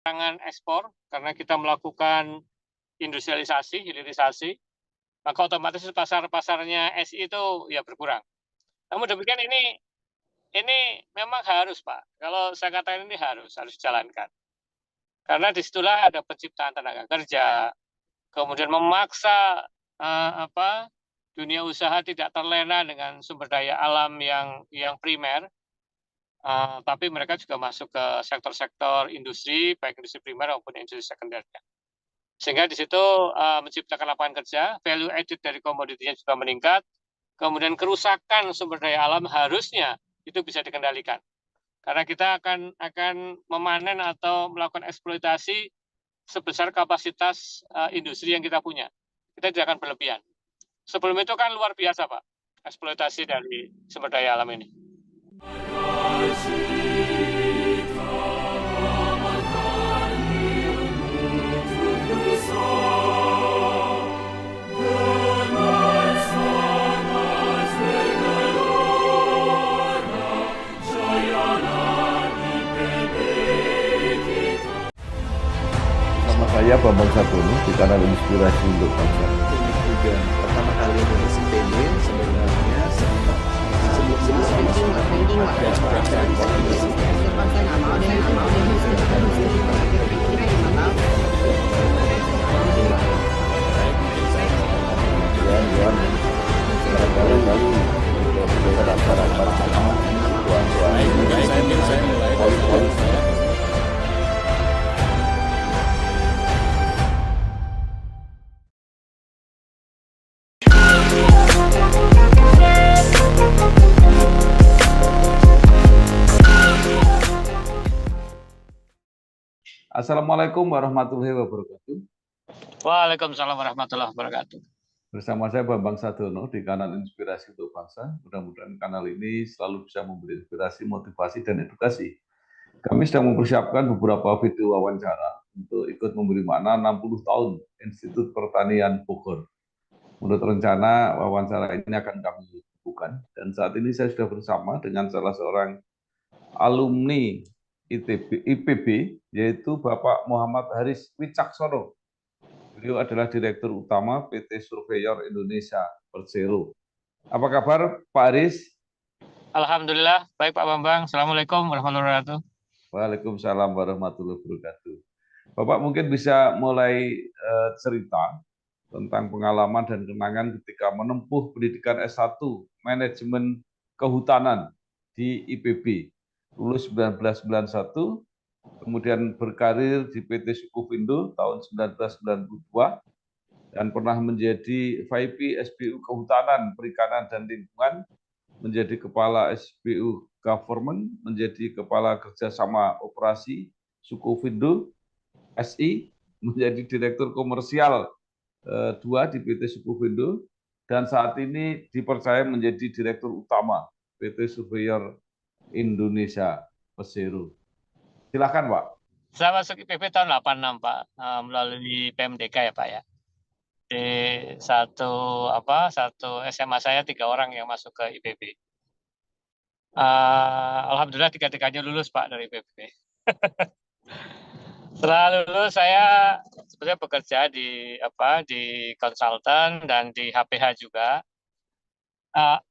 Larangan ekspor karena kita melakukan industrialisasi, hilirisasi, maka otomatis pasar-pasarnya SI itu ya berkurang. Namun demikian ini memang harus, Pak. Kalau saya katakan ini harus dijalankan. Karena disitulah ada penciptaan tenaga kerja, kemudian memaksa, dunia usaha tidak terlena dengan sumber daya alam yang primer, tapi mereka juga masuk ke sektor-sektor industri, baik industri primer maupun industri sekunder. Sehingga di situ, menciptakan lapangan kerja, value added dari komoditinya juga meningkat, kemudian kerusakan sumber daya alam harusnya itu bisa dikendalikan. Karena kita akan memanen atau melakukan eksploitasi sebesar kapasitas, industri yang kita punya. Kita tidak akan berlebihan. Sebelum itu kan luar biasa, Pak, eksploitasi dari sumber daya alam ini. Nama saya Bambang Sadono di kanal Inspirasi untuk Bangsa. Juga pertama kali nulis IPB sebenarnya Assalamualaikum warahmatullahi wabarakatuh. Waalaikumsalam warahmatullahi wabarakatuh. Bersama saya Bambang Sadono di kanal Inspirasi untuk Bangsa. Mudah-mudahan kanal ini selalu bisa memberi inspirasi, motivasi, dan edukasi. Kami sedang mempersiapkan beberapa video wawancara untuk ikut memberi makna 60 tahun Institut Pertanian Bogor. Menurut rencana, wawancara ini akan kami lakukan. Dan saat ini saya sudah bersama dengan salah seorang alumni IPB, yaitu Bapak Muhammad Haris Wicaksono. Beliau adalah Direktur Utama PT Surveyor Indonesia Persero. Apa kabar Pak Haris? Alhamdulillah, baik Pak Bambang. Assalamualaikum warahmatullahi wabarakatuh. Waalaikumsalam warahmatullahi wabarakatuh. Bapak mungkin bisa mulai cerita tentang pengalaman dan kenangan ketika menempuh pendidikan S1 Manajemen Kehutanan di IPB. Lulus 1991, kemudian berkarir di PT Sukovindo tahun 1992, dan pernah menjadi VP SBU Kehutanan, Perikanan, dan Lingkungan, menjadi Kepala SBU Government, menjadi Kepala Kerjasama Operasi Sukovindo SI, menjadi Direktur Komersial 2 di PT Sukovindo, dan saat ini dipercaya menjadi Direktur Utama PT Surveyor Indonesia Persero. Silakan Pak. Saya masuk IPB tahun 86 Pak, melalui PMDK ya Pak ya. Di satu SMA saya 3 orang yang masuk ke IPB. Alhamdulillah tiga-tiganya lulus Pak dari IPB. Setelah lulus saya sebenarnya bekerja di konsultan dan di HPH juga.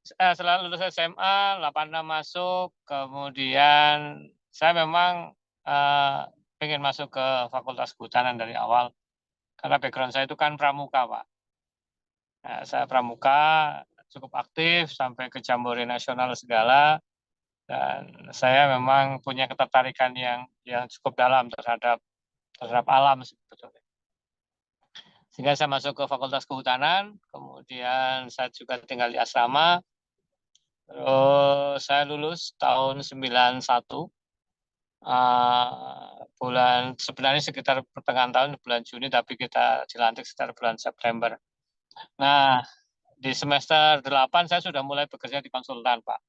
Setelah lulus SMA 86 masuk, kemudian saya memang pengen masuk ke Fakultas Kehutanan dari awal. Karena background saya itu kan pramuka, Pak. Nah, saya pramuka cukup aktif sampai ke jambore nasional segala, dan saya memang punya ketertarikan yang cukup dalam terhadap alam sebetulnya. Sehingga saya masuk ke Fakultas Kehutanan, kemudian saya juga tinggal di asrama. Terus saya lulus tahun 91. Sebenarnya sekitar pertengahan tahun, bulan Juni, tapi kita dilantik sekitar bulan September. Nah, di semester 8 saya sudah mulai bekerja di konsultan, Pak.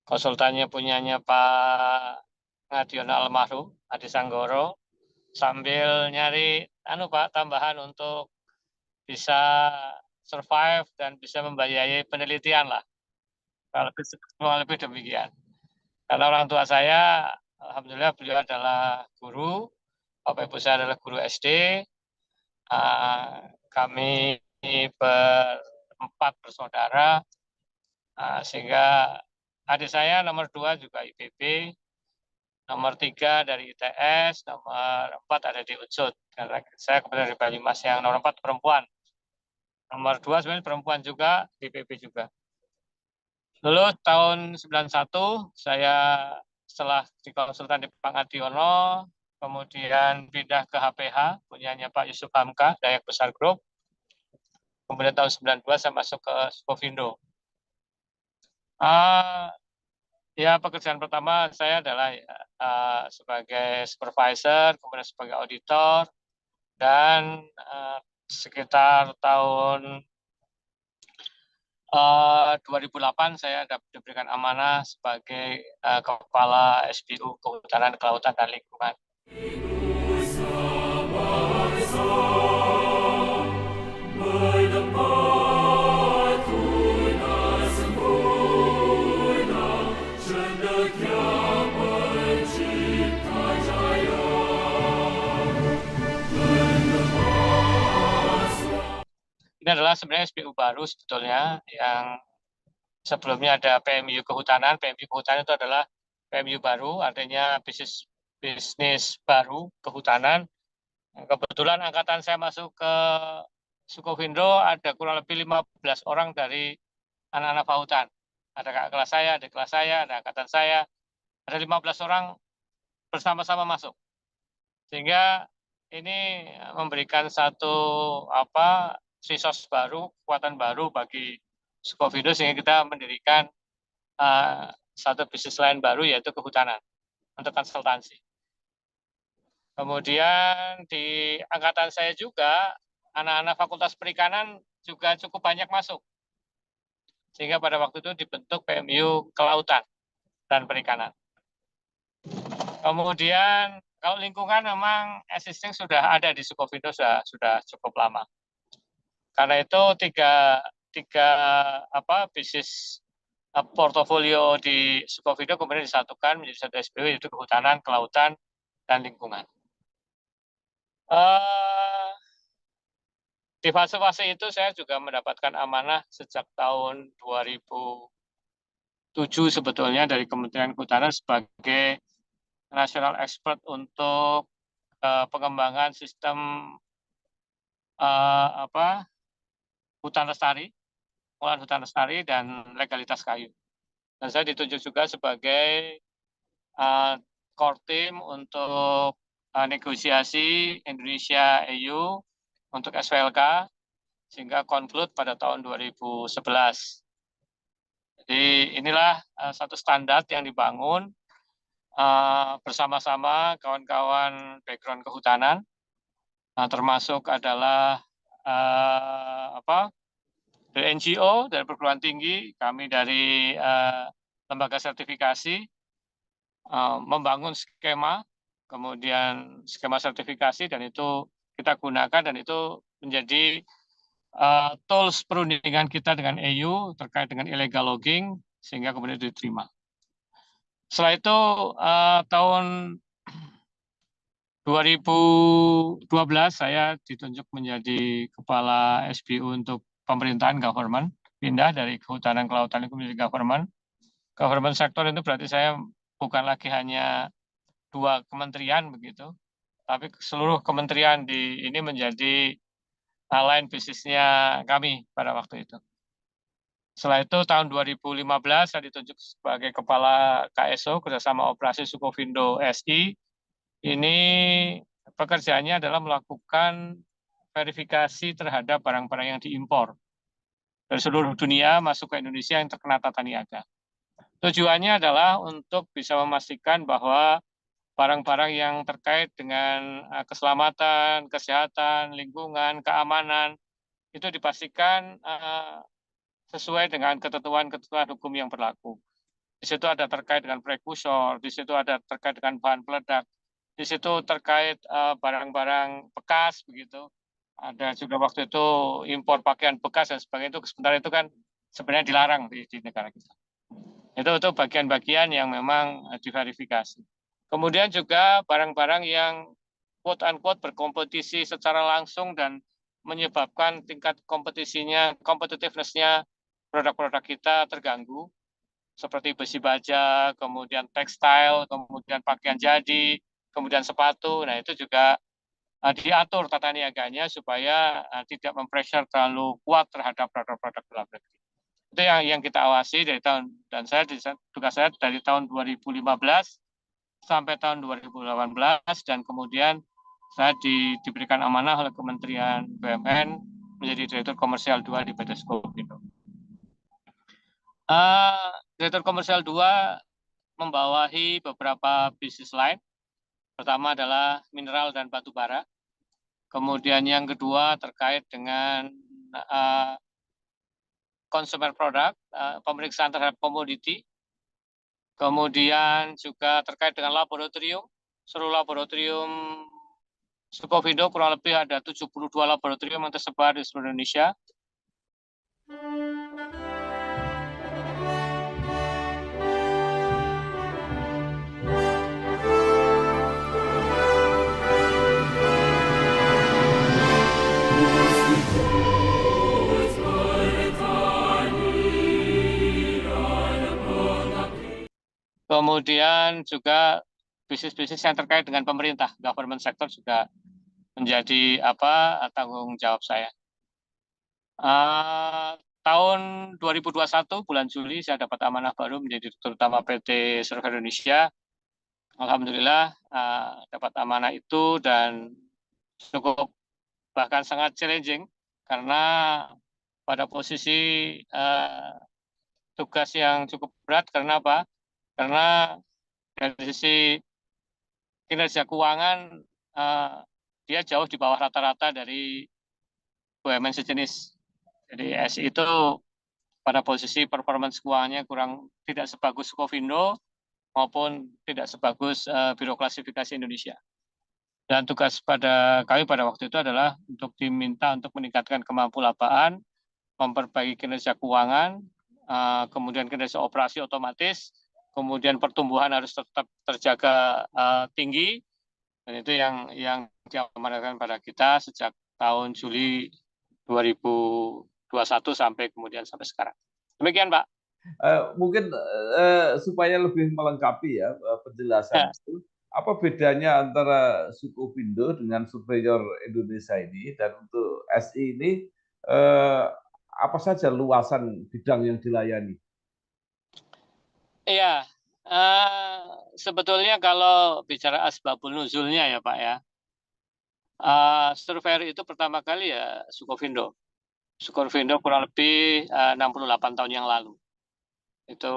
Konsultannya punyanya Pak Ngadiono almarhum, Adi Sanggoro, sambil nyari Pak tambahan untuk bisa survive dan bisa membiayai penelitian lah. Kalau lebih demikian. Karena orang tua saya Alhamdulillah beliau adalah guru, Bapak Ibu saya adalah guru SD. Kami berempat bersaudara, sehingga adik saya nomor 2 juga IPB, nomor 3 dari ITS, nomor 4 ada di Unsud. Karena saya kebetulan dari Banyumas, yang nomor 4 perempuan. Nomor 2 sebenarnya perempuan juga, di IPB juga. Lalu tahun 91 saya setelah di konsultan di Pak Adiono, kemudian pindah ke HPH, punyanya Pak Yusuf Hamka, Dayak Besar Group. Kemudian tahun 92 saya masuk ke Skovindo. Ya, pekerjaan pertama saya adalah sebagai supervisor, kemudian sebagai auditor, dan sekitar tahun 2008 saya diberikan amanah sebagai Kepala SBU Kehutanan, Kelautan, dan Lingkungan. Ini adalah sebenarnya SBU baru sebetulnya, yang sebelumnya ada PMU Kehutanan. PMU Kehutanan itu adalah PMU baru, artinya bisnis baru kehutanan. Kebetulan angkatan saya masuk ke Sukovindo ada kurang lebih 15 orang dari anak-anak Pahutan. Ada kakak kelas saya, adik kelas saya, ada angkatan saya. Ada 15 orang bersama-sama masuk. Sehingga ini memberikan satu resource baru, kekuatan baru bagi Sukovindo, sehingga kita mendirikan satu bisnis lain baru, yaitu kehutanan untuk konsultansi. Kemudian di angkatan saya juga, anak-anak Fakultas Perikanan juga cukup banyak masuk. Sehingga pada waktu itu dibentuk PMU Kelautan dan Perikanan. Kemudian kalau lingkungan memang existing sudah ada di Sukovindo sudah cukup lama. Karena itu tiga bisnis portofolio di Sukovindo kemudian disatukan menjadi satu SBU, yaitu Kehutanan, Kelautan, dan Lingkungan. Di fase-fase itu saya juga mendapatkan amanah sejak tahun 2007 sebetulnya dari Kementerian Kehutanan sebagai National Expert untuk pengembangan sistem hutan lestari, pengelolaan hutan lestari, dan legalitas kayu. Dan saya ditunjuk juga sebagai core team untuk negosiasi Indonesia EU untuk SVLK, sehingga conclude pada tahun 2011. Jadi inilah satu standar yang dibangun bersama-sama kawan-kawan background kehutanan, termasuk adalah dari NGO, dari perguruan tinggi, kami dari lembaga sertifikasi, membangun skema, kemudian skema sertifikasi, dan itu kita gunakan, dan itu menjadi tools perundingan kita dengan EU terkait dengan illegal logging, sehingga kemudian diterima. Setelah itu tahun 2012 saya ditunjuk menjadi Kepala SBU untuk pemerintahan government, pindah dari Kehutanan, Kelautan, itu menjadi government. Government sektor itu berarti saya bukan lagi hanya 2 kementerian begitu, tapi seluruh kementerian di ini menjadi line bisnisnya kami pada waktu itu. Setelah itu tahun 2015 saya ditunjuk sebagai Kepala KSO, Kerjasama Operasi Sukovindo SI. Ini pekerjaannya adalah melakukan verifikasi terhadap barang-barang yang diimpor dari seluruh dunia masuk ke Indonesia yang terkena tata niaga. Tujuannya adalah untuk bisa memastikan bahwa barang-barang yang terkait dengan keselamatan, kesehatan, lingkungan, keamanan, itu dipastikan sesuai dengan ketentuan-ketentuan hukum yang berlaku. Di situ ada terkait dengan prekursor, di situ ada terkait dengan bahan peledak, di situ terkait barang-barang bekas begitu. Ada juga waktu itu impor pakaian bekas dan sebagainya, itu sebentar itu kan sebenarnya dilarang di negara kita. Itu bagian-bagian yang memang diverifikasi. Kemudian juga barang-barang yang quote unquote berkompetisi secara langsung dan menyebabkan tingkat competitiveness-nya produk-produk kita terganggu, seperti besi baja, kemudian tekstil, kemudian pakaian jadi, kemudian sepatu. Nah, itu juga diatur tata niaganya supaya tidak mempressure terlalu kuat terhadap produk-produk dalam negeri. Itu yang kita awasi dari tahun, dan tugas saya dari tahun 2015 sampai tahun 2018, dan kemudian saya diberikan amanah oleh Kementerian BUMN menjadi Direktur Komersial 2 di PT Skopindo. Direktur Komersial 2 membawahi beberapa bisnis line. Pertama adalah mineral dan batu bara. Kemudian yang kedua terkait dengan consumer product, pemeriksaan terhadap komoditi. Kemudian juga terkait dengan laboratorium. Seluruh laboratorium Skopindo kurang lebih ada 72 laboratorium yang tersebar di seluruh Indonesia. Kemudian juga bisnis-bisnis yang terkait dengan pemerintah, government sector juga menjadi tanggung jawab saya. Tahun 2021 bulan Juli saya dapat amanah baru menjadi Direktur Utama PT Survey Indonesia. Alhamdulillah dapat amanah itu dan cukup bahkan sangat challenging karena pada posisi tugas yang cukup berat. Karena apa? Karena dari sisi kinerja keuangan dia jauh di bawah rata-rata dari BUMN sejenis. Jadi SI itu pada posisi performance keuangannya tidak sebagus Skopindo maupun tidak sebagus Biro Klasifikasi Indonesia. Dan tugas pada kami pada waktu itu adalah untuk diminta untuk meningkatkan kemampuan, memperbaiki kinerja keuangan, kemudian kinerja operasi otomatis, kemudian pertumbuhan harus tetap terjaga tinggi, dan itu yang diamanahkan pada kita sejak tahun Juli 2021 sampai sekarang. Demikian, Pak. Mungkin supaya lebih melengkapi ya penjelasan itu, apa bedanya antara Skopindo dengan Superior Indonesia ini, dan untuk SI ini apa saja luasan bidang yang dilayani? Iya, sebetulnya kalau bicara asbabun nuzulnya ya Pak ya, Surveyor itu pertama kali ya Skopindo. Skopindo kurang lebih 68 tahun yang lalu. Itu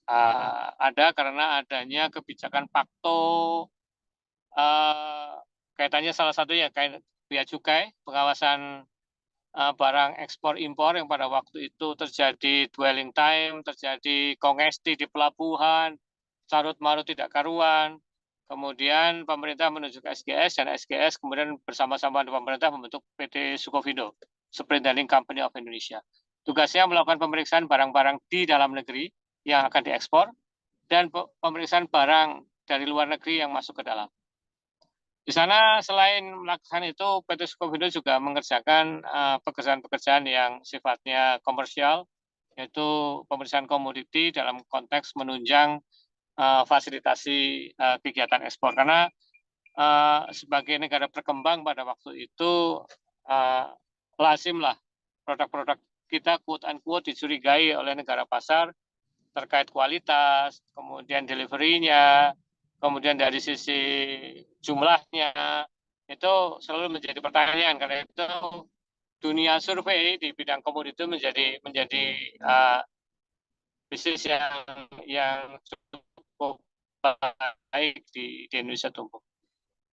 ada karena adanya kebijakan Pakto, kaitannya salah satunya kayak bea cukai, pengawasan barang ekspor impor yang pada waktu itu terjadi dwelling time, terjadi kongesti di pelabuhan, carut-marut tidak karuan. Kemudian pemerintah menunjuk SGS, dan SGS kemudian bersama-sama dengan pemerintah membentuk PT Skopindo, Superintending Company of Indonesia. Tugasnya melakukan pemeriksaan barang-barang di dalam negeri yang akan diekspor dan pemeriksaan barang dari luar negeri yang masuk ke dalam. Di sana selain melakukan itu, PT Skopindo juga mengerjakan pekerjaan-pekerjaan yang sifatnya komersial, yaitu pemeriksaan komoditi dalam konteks menunjang fasilitasi kegiatan ekspor. Karena sebagai negara berkembang pada waktu itu lazimlah produk-produk kita quote unquote dicurigai oleh negara pasar terkait kualitas, kemudian delivery-nya, kemudian dari sisi jumlahnya, itu selalu menjadi pertanyaan. Karena itu dunia survei di bidang komoditi menjadi bisnis yang cukup baik di Indonesia tumbuh.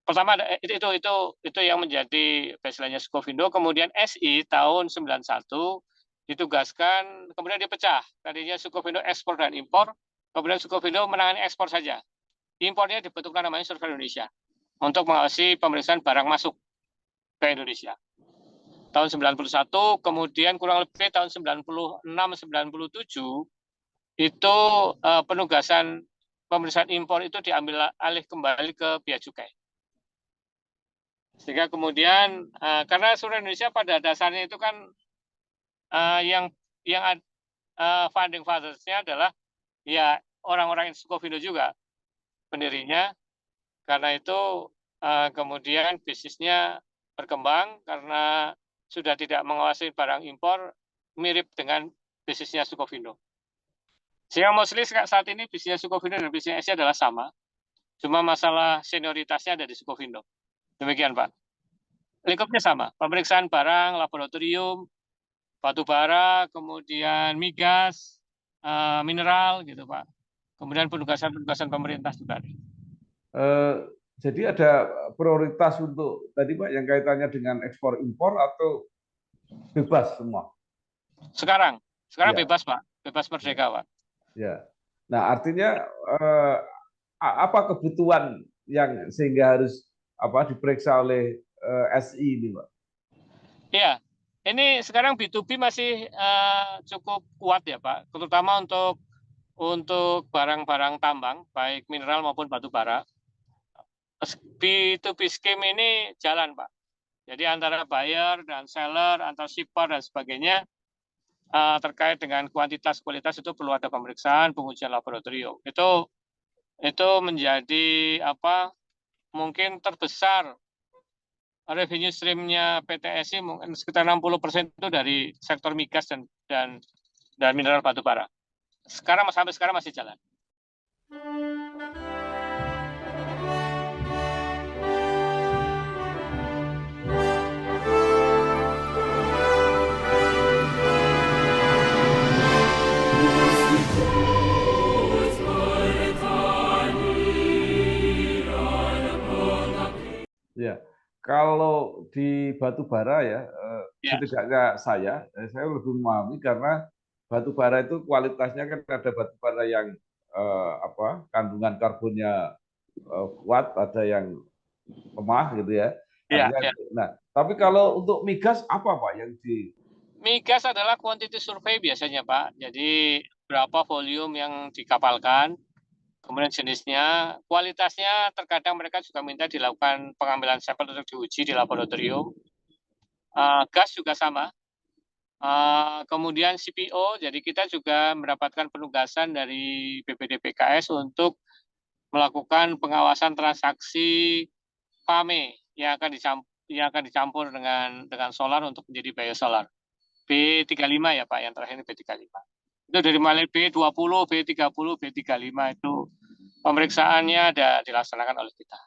Pertama itu yang menjadi baseline-nya Skopindo. Kemudian SI tahun 91 ditugaskan, kemudian dipecah. Tadinya Skopindo ekspor dan impor, kemudian Skopindo menangani ekspor saja. Impornya dibentuklah namanya Survey Indonesia untuk mengawasi pemeriksaan barang masuk ke Indonesia. Tahun 91, kemudian kurang lebih tahun 96-97 itu penugasan pemeriksaan impor itu diambil alih kembali ke bea cukai. Sehingga kemudian karena seluruh Indonesia pada dasarnya itu kan yang founding fathers-nya adalah ya orang-orang Sukovindo juga pendirinya. Karena itu kemudian bisnisnya berkembang karena sudah tidak menguasai barang impor mirip dengan bisnisnya Sukovindo. Sehingga mostly saat ini bisnisnya Sukovindo dan bisnisnya Asia adalah sama. Cuma masalah senioritasnya ada di Sukovindo. Demikian Pak. Lingkupnya sama, pemeriksaan barang, laboratorium, batu bara, kemudian migas, mineral gitu Pak. Kemudian penugasan-penugasan pemerintah juga ada. Jadi ada prioritas untuk tadi Pak yang kaitannya dengan ekspor impor atau bebas semua? Sekarang Ya. bebas Pak, bebas merdeka Pak. Ya. Nah artinya apa kebutuhan yang sehingga harus diperiksa oleh SI ini Pak? Iya, ini sekarang B2B masih cukup kuat ya Pak, terutama untuk barang-barang tambang, baik mineral maupun batu bara. B2B scheme ini jalan Pak. Jadi antara buyer dan seller, antar shipper dan sebagainya, terkait dengan kuantitas kualitas itu perlu ada pemeriksaan, pengujian laboratorium. Itu menjadi mungkin terbesar revenue stream-nya PTSI mungkin sekitar 60% itu dari sektor migas dan mineral batu bara. Sampai sekarang masih jalan. Ya, kalau di batu bara ya, setidaknya saya lebih memahami karena batu bara itu kualitasnya kan ada batu bara yang kandungan karbonnya kuat, ada yang lemah gitu ya. Artinya, nah, tapi kalau untuk migas apa Pak yang di? Migas adalah quantity survey biasanya Pak. Jadi berapa volume yang dikapalkan, kemudian jenisnya, kualitasnya terkadang mereka juga minta dilakukan pengambilan sampel untuk diuji di laboratorium. Gas juga sama. Kemudian CPO, jadi kita juga mendapatkan penugasan dari BPD-PKS untuk melakukan pengawasan transaksi PAME yang akan dicampur dengan solar untuk menjadi biosolar. B35 ya Pak, yang terakhir ini B35. Itu dari mulai B20, B30, B35 itu pemeriksaannya ada dilaksanakan oleh kita.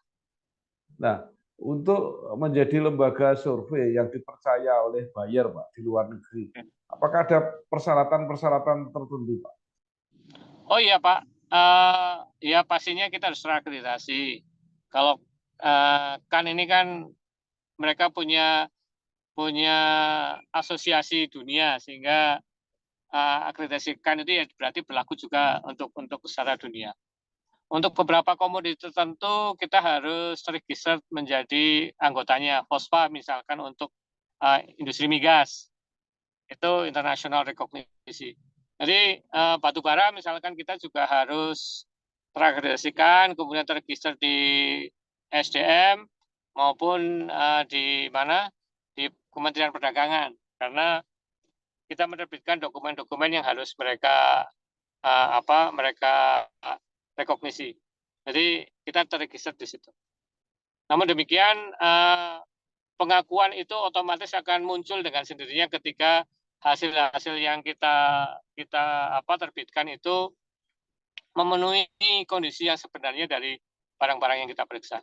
Nah, untuk menjadi lembaga survei yang dipercaya oleh buyer Pak di luar negeri, apakah ada persyaratan-persyaratan tertentu Pak? Oh iya Pak, ya pastinya kita harus terakreditasi. Kalau kan ini kan mereka punya asosiasi dunia sehingga akreditasikan itu ya berarti berlaku juga untuk secara dunia. Untuk beberapa komoditi tertentu kita harus terregister menjadi anggotanya. Fosfa misalkan untuk industri migas itu international recognition. Jadi batu bara misalkan kita juga harus terakreditasikan, kemudian terregister di SDM maupun di Kementerian Perdagangan, karena kita menerbitkan dokumen-dokumen yang harus mereka rekognisi. Jadi kita terregister di situ. Namun demikian pengakuan itu otomatis akan muncul dengan sendirinya ketika hasil-hasil yang kita terbitkan itu memenuhi kondisi yang sebenarnya dari barang-barang yang kita periksa.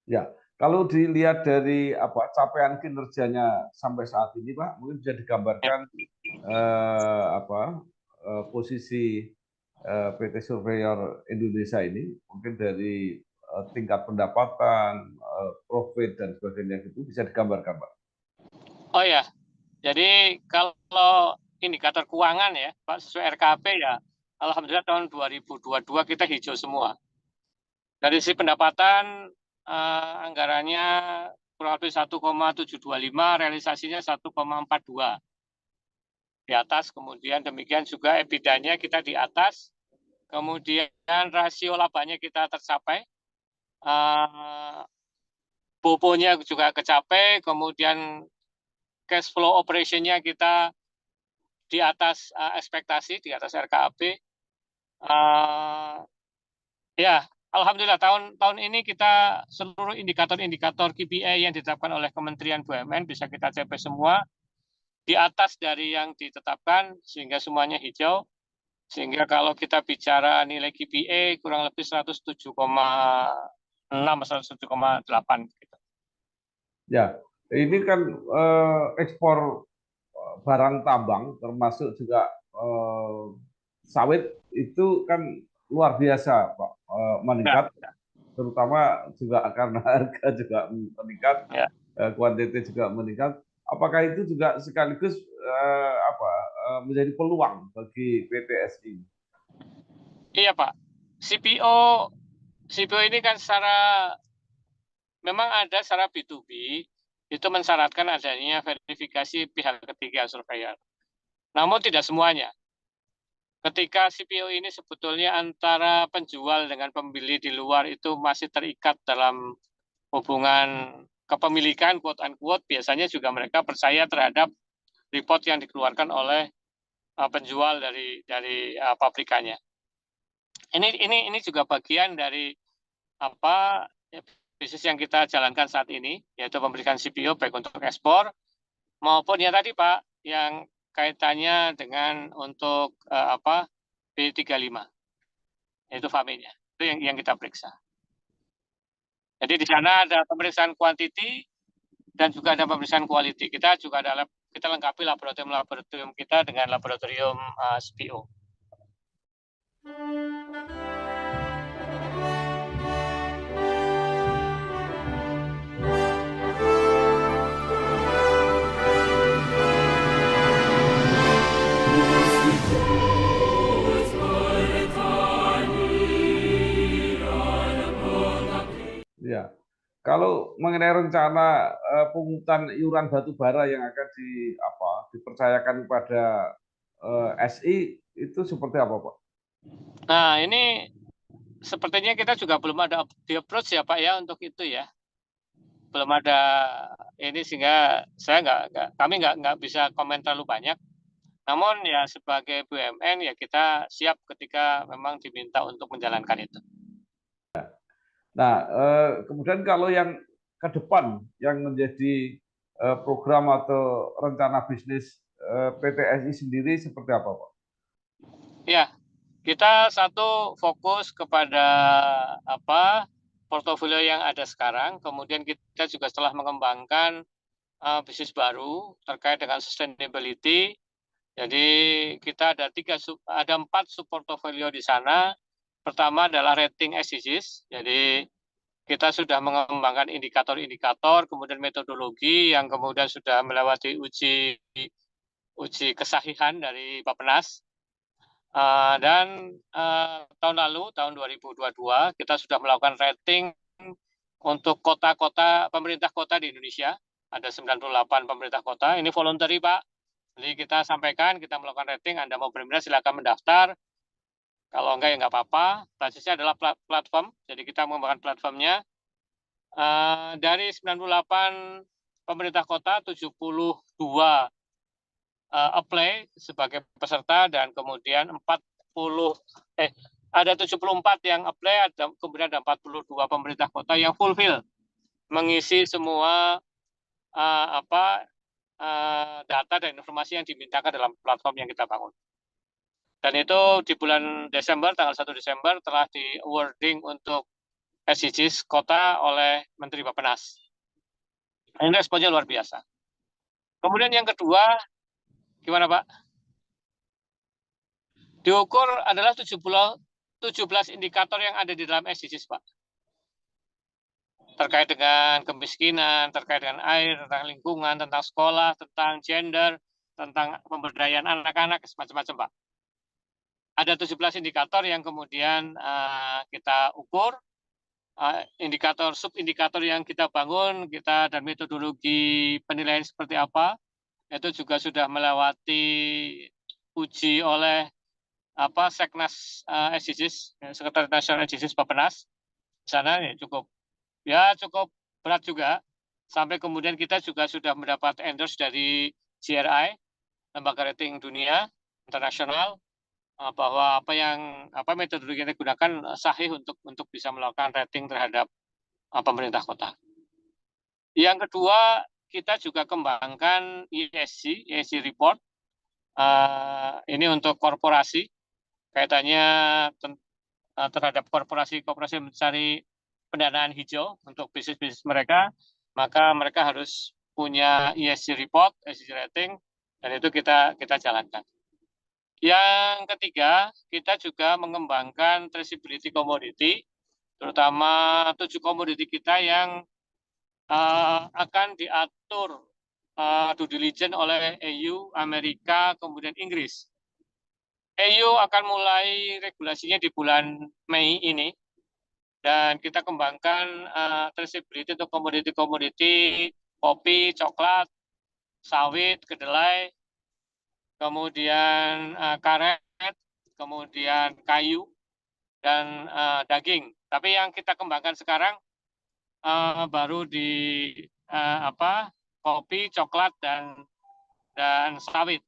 Ya, kalau dilihat dari capaian kinerjanya sampai saat ini, Pak, mungkin bisa digambarkan posisi PT Surveyor Indonesia ini, mungkin dari tingkat pendapatan, profit dan sebagainya itu bisa digambarkan, Pak. Oh ya, jadi kalau indikator keuangan ya, Pak, sesuai RKP ya, alhamdulillah tahun 2022 kita hijau semua. Dari sisi pendapatan anggarannya kurang lebih 1,725, realisasinya 1,42 di atas. Kemudian demikian juga EBITDA-nya kita di atas kemudian rasio labanya kita tercapai, boponya juga kecapai, kemudian cash flow operation-nya kita di atas ekspektasi, di atas RKAP. Ya, alhamdulillah tahun ini kita seluruh indikator-indikator KPI yang ditetapkan oleh Kementerian BUMN bisa kita capai semua di atas dari yang ditetapkan sehingga semuanya hijau. Sehingga kalau kita bicara nilai KPI kurang lebih 107,6 107,8 gitu. Ya, ini kan ekspor barang tambang termasuk juga sawit itu kan luar biasa, Pak, meningkat, terutama juga karena harga juga meningkat, Ya. kuantitas juga meningkat. Apakah itu juga sekaligus menjadi peluang bagi PT SI? Iya Pak, CPO ini kan memang ada secara B2B, itu mensyaratkan adanya verifikasi pihak ketiga surveyor. Namun tidak semuanya. Ketika CPO ini sebetulnya antara penjual dengan pembeli di luar itu masih terikat dalam hubungan kepemilikan quote unquote, biasanya juga mereka percaya terhadap report yang dikeluarkan oleh penjual dari pabrikannya. Ini juga bagian dari bisnis yang kita jalankan saat ini, yaitu memberikan CPO baik untuk ekspor maupun ya tadi Pak yang kaitannya dengan untuk B35, yaitu FAME-nya, itu yang kita periksa. Jadi di sana ada pemeriksaan quantity dan juga ada pemeriksaan quality. Kita lengkapi laboratorium kita dengan laboratorium CPO. Ya, kalau mengenai rencana pungutan iuran batubara yang akan dipercayakan kepada SI itu seperti apa, Pak? Nah, ini sepertinya kita juga belum ada di approach ya Pak ya untuk itu ya. Belum ada ini sehingga kami nggak bisa komentar terlalu banyak. Namun ya sebagai BUMN ya kita siap ketika memang diminta untuk menjalankan itu. Nah, kemudian kalau yang ke depan yang menjadi program atau rencana bisnis PT SI sendiri seperti apa, Pak? Ya, kita satu fokus kepada portofolio yang ada sekarang, kemudian kita juga setelah mengembangkan bisnis baru terkait dengan sustainability. Jadi kita ada 4 sub portofolio di sana. Pertama adalah rating SDGs. Jadi kita sudah mengembangkan indikator-indikator, kemudian metodologi yang kemudian sudah melewati uji kesahihan dari Bappenas. Dan tahun lalu, tahun 2022, kita sudah melakukan rating untuk pemerintah kota di Indonesia. Ada 98 pemerintah kota. Ini voluntary, Pak. Jadi kita sampaikan, kita melakukan rating, Anda mau berminat silakan mendaftar. Kalau enggak ya enggak apa-apa. Basisnya adalah platform, jadi kita mengembangkan platformnya. Dari 98 pemerintah kota, 72 apply sebagai peserta dan kemudian ada 74 yang apply, kemudian ada 42 pemerintah kota yang fulfill mengisi semua data dan informasi yang dimintakan dalam platform yang kita bangun. Dan itu di bulan Desember, tanggal 1 Desember telah di awarding untuk SDGs kota oleh Menteri Bappenas. Ini responnya luar biasa. Kemudian yang kedua, gimana Pak? Diukur adalah 17 indikator yang ada di dalam SDGs, Pak. Terkait dengan kemiskinan, terkait dengan air, tentang lingkungan, tentang sekolah, tentang gender, tentang pemberdayaan anak-anak, semacam-macam, Pak. Ada 17 indikator yang kemudian kita ukur, indikator, sub-indikator yang kita bangun, dan metodologi penilaian seperti apa, itu juga sudah melewati uji oleh Seknas SDGs, Sekretariat Nasional SDGs Bappenas. Di sana cukup berat juga. Sampai kemudian kita juga sudah mendapat endorse dari GRI, lembaga rating dunia internasional, bahwa metodologi yang digunakan sahih untuk bisa melakukan rating terhadap pemerintah kota. Yang kedua, kita juga kembangkan ESG report. Ini untuk korporasi, kaitannya terhadap korporasi mencari pendanaan hijau untuk bisnis mereka, maka mereka harus punya ESG report, ESG rating, dan itu kita jalankan. Yang ketiga, kita juga mengembangkan traceability commodity, terutama 7 komoditi kita yang akan diatur due diligence oleh EU, Amerika, kemudian Inggris. EU akan mulai regulasinya di bulan Mei ini, dan kita kembangkan traceability untuk komoditi-komoditi kopi, coklat, sawit, kedelai, kemudian karet, kemudian kayu, dan daging. Tapi yang kita kembangkan sekarang baru di kopi, coklat, dan sawit.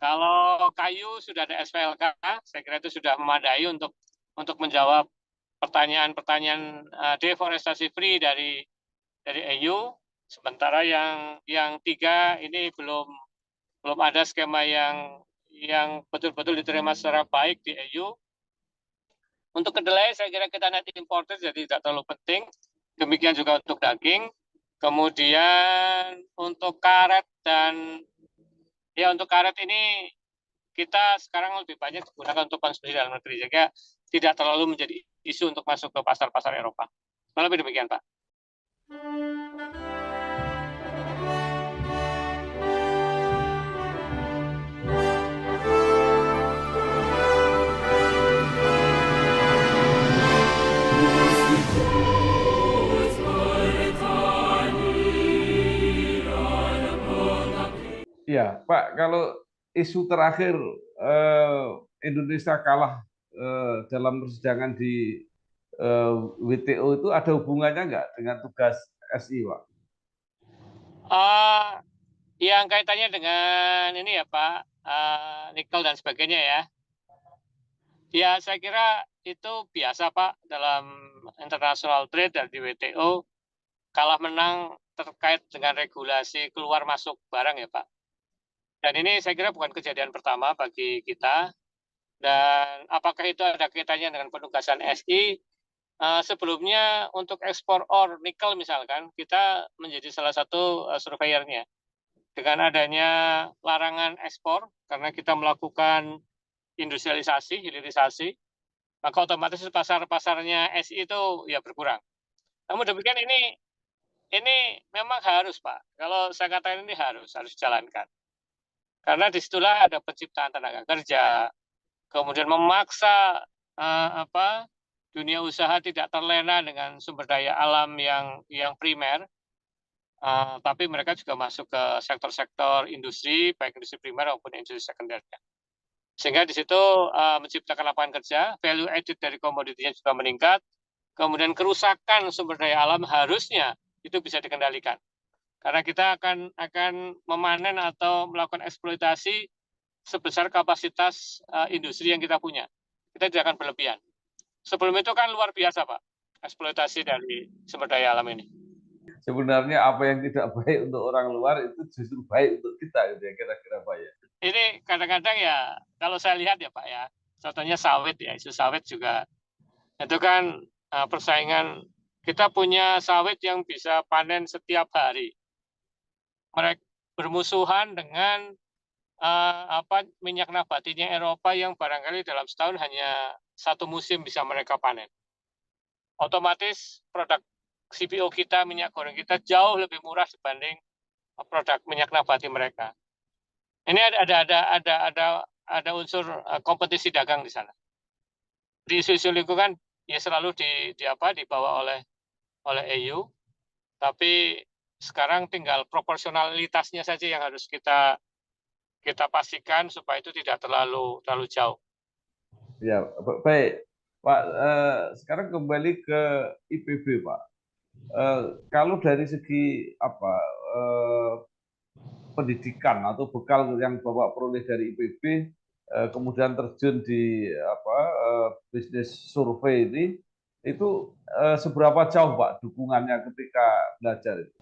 Kalau kayu sudah ada SPLK, saya kira itu sudah memadai untuk menjawab pertanyaan-pertanyaan deforestasi free dari EU. Sementara yang 3 ini belum ada skema yang betul-betul diterima secara baik di EU. Untuk kedelai saya kira kita net importer, jadi tidak terlalu penting. Demikian juga untuk daging. Kemudian untuk karet untuk karet ini kita sekarang lebih banyak digunakan untuk konsumsi dalam negeri, sehingga tidak terlalu menjadi isu untuk masuk ke pasar-pasar Eropa. Lebih demikian, Pak. Ya, Pak, kalau isu terakhir Indonesia kalah dalam persidangan di WTO itu ada hubungannya nggak dengan tugas SI, Pak? Yang kaitannya dengan ini ya Pak, nikel dan sebagainya ya. Ya saya kira itu biasa Pak dalam international trade dan di WTO, kalah menang terkait dengan regulasi keluar masuk barang ya Pak. Dan ini saya kira bukan kejadian pertama bagi kita. Dan apakah itu ada kaitannya dengan penugasan SI? Sebelumnya untuk ekspor ore nikel misalkan, kita menjadi salah satu surveyornya. Dengan adanya larangan ekspor, karena kita melakukan industrialisasi, hilirisasi, maka otomatis pasar-pasarnya SI itu ya berkurang. Namun demikian ini memang harus Pak. Kalau saya katakan ini harus dijalankan. Karena disitulah ada penciptaan tenaga kerja, kemudian memaksa dunia usaha tidak terlena dengan sumber daya alam yang primer, tapi mereka juga masuk ke sektor-sektor industri, baik industri primer maupun industri sekunder. Sehingga di situ menciptakan lapangan kerja, value added dari komoditinya juga meningkat, kemudian kerusakan sumber daya alam harusnya itu bisa dikendalikan. Karena kita akan memanen atau melakukan eksploitasi sebesar kapasitas industri yang kita punya. Kita tidak akan berlebihan. Sebelum itu kan luar biasa Pak, eksploitasi dari sumber daya alam ini. Sebenarnya apa yang tidak baik untuk orang luar itu justru baik untuk kita, gitu ya, kira-kira Pak ya. Ini kadang-kadang ya, kalau saya lihat ya Pak ya, contohnya sawit ya, isu sawit juga, itu kan persaingan, kita punya sawit yang bisa panen setiap hari. Mereka bermusuhan dengan minyak nabatinya Eropa yang barangkali dalam setahun hanya 1 musim bisa mereka panen. Otomatis produk CPO kita, minyak goreng kita jauh lebih murah dibanding produk minyak nabati mereka. Ini ada unsur kompetisi dagang di sana. Di isu-isu lingkungan ya selalu dibawa oleh EU, tapi sekarang tinggal proporsionalitasnya saja yang harus kita pastikan supaya itu tidak terlalu jauh. Ya, baik, Pak. Sekarang kembali ke IPB, Pak. Kalau dari segi apa pendidikan atau bekal yang Bapak peroleh dari IPB, kemudian terjun di apa bisnis survei ini, itu seberapa jauh Pak dukungannya ketika belajar itu?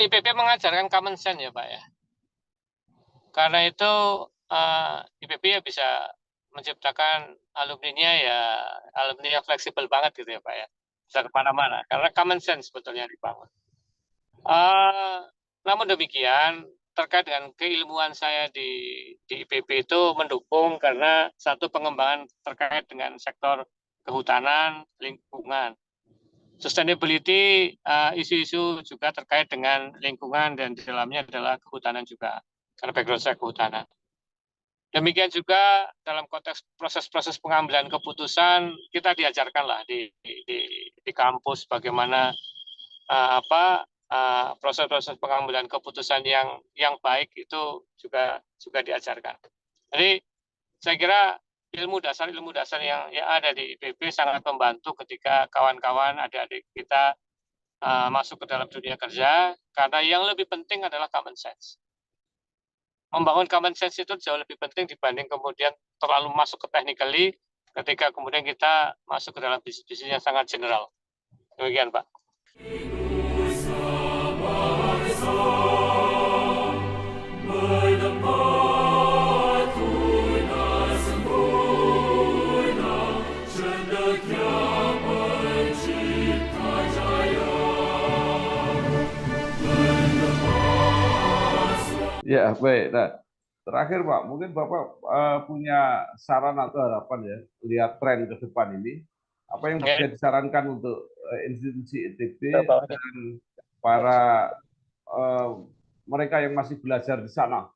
IPB mengajarkan common sense ya Pak ya. Karena itu IPB ya bisa menciptakan alumninya ya alumni yang fleksibel banget gitu ya Pak ya. Bisa kemana-mana karena common sense sebetulnya dibangun. Namun demikian terkait dengan keilmuan saya di IPB itu mendukung karena satu pengembangan terkait dengan sektor kehutanan, lingkungan. Sustainability, isu-isu juga terkait dengan lingkungan dan di dalamnya adalah kehutanan juga, karena background saya kehutanan. Demikian juga dalam konteks proses-proses pengambilan keputusan, kita diajarkanlah di kampus bagaimana proses-proses pengambilan keputusan yang baik itu juga diajarkan. Jadi saya kira ilmu dasar yang ada di IPB sangat membantu ketika kawan-kawan adik-adik kita masuk ke dalam dunia kerja, karena yang lebih penting adalah common sense. Membangun common sense itu jauh lebih penting dibanding kemudian terlalu masuk ke technically ketika kemudian kita masuk ke dalam bisnis-bisnis yang sangat general. Demikian, Pak. Ya, baik. Nah, terakhir Pak, mungkin Bapak punya saran atau harapan ya, lihat tren ke depan ini, apa yang bisa disarankan untuk institusi ITB dan para mereka yang masih belajar di sana,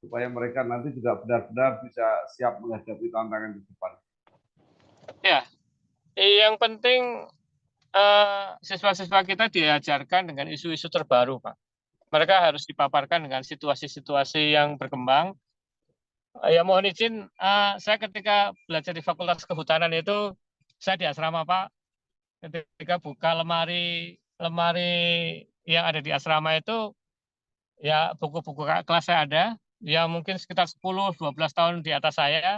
supaya mereka nanti juga benar-benar bisa siap menghadapi tantangan di depan. Ya, yang penting siswa-siswa kita diajarkan dengan isu-isu terbaru, Pak. Mereka harus dipaparkan dengan situasi-situasi yang berkembang. Ya mohon izin, saya ketika belajar di Fakultas Kehutanan itu, saya di asrama Pak, ketika buka lemari yang ada di asrama itu, ya buku-buku kelas saya ada, ya mungkin sekitar 10-12 tahun di atas saya,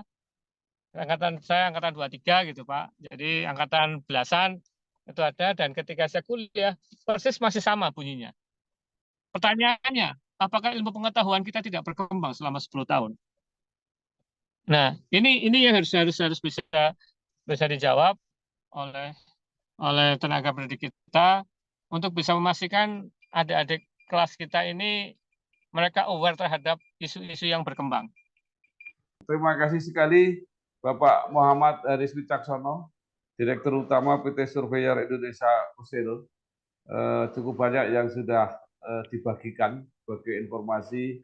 angkatan 23 gitu Pak, jadi angkatan belasan itu ada, dan ketika saya kuliah, persis masih sama bunyinya. Pertanyaannya, apakah ilmu pengetahuan kita tidak berkembang selama 10 tahun? Nah, ini yang harus bisa dijawab oleh tenaga pendidik kita untuk bisa memastikan adik-adik kelas kita ini mereka aware terhadap isu-isu yang berkembang. Terima kasih sekali Bapak Muhammad Haris Wicaksono, Direktur Utama PT Surveyor Indonesia Persero. Cukup banyak yang sudah dibagikan sebagai informasi,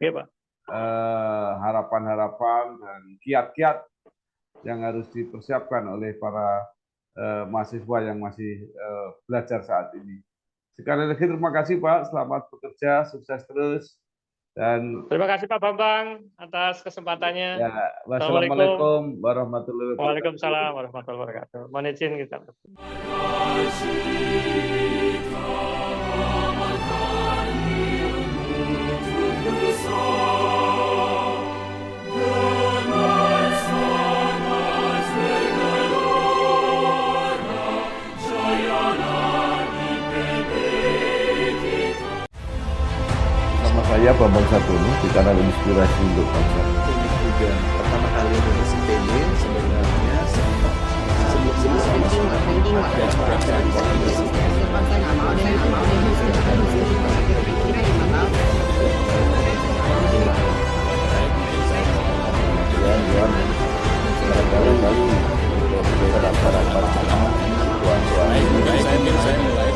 harapan-harapan dan kiat-kiat yang harus dipersiapkan oleh para mahasiswa yang masih belajar saat ini. Sekali lagi terima kasih Pak, selamat bekerja, sukses terus. Dan terima kasih Pak Bambang atas kesempatannya. Ya, wassalamualaikum warahmatullahi wabarakatuh. Waalaikumsalam warahmatullahi wabarakatuh. Mohon izin kita. Saya Bambang Satrono di kanal Inspirasi untuk Bangsa. Ini juga pertama kali lulus IPB sebenarnya saya mulai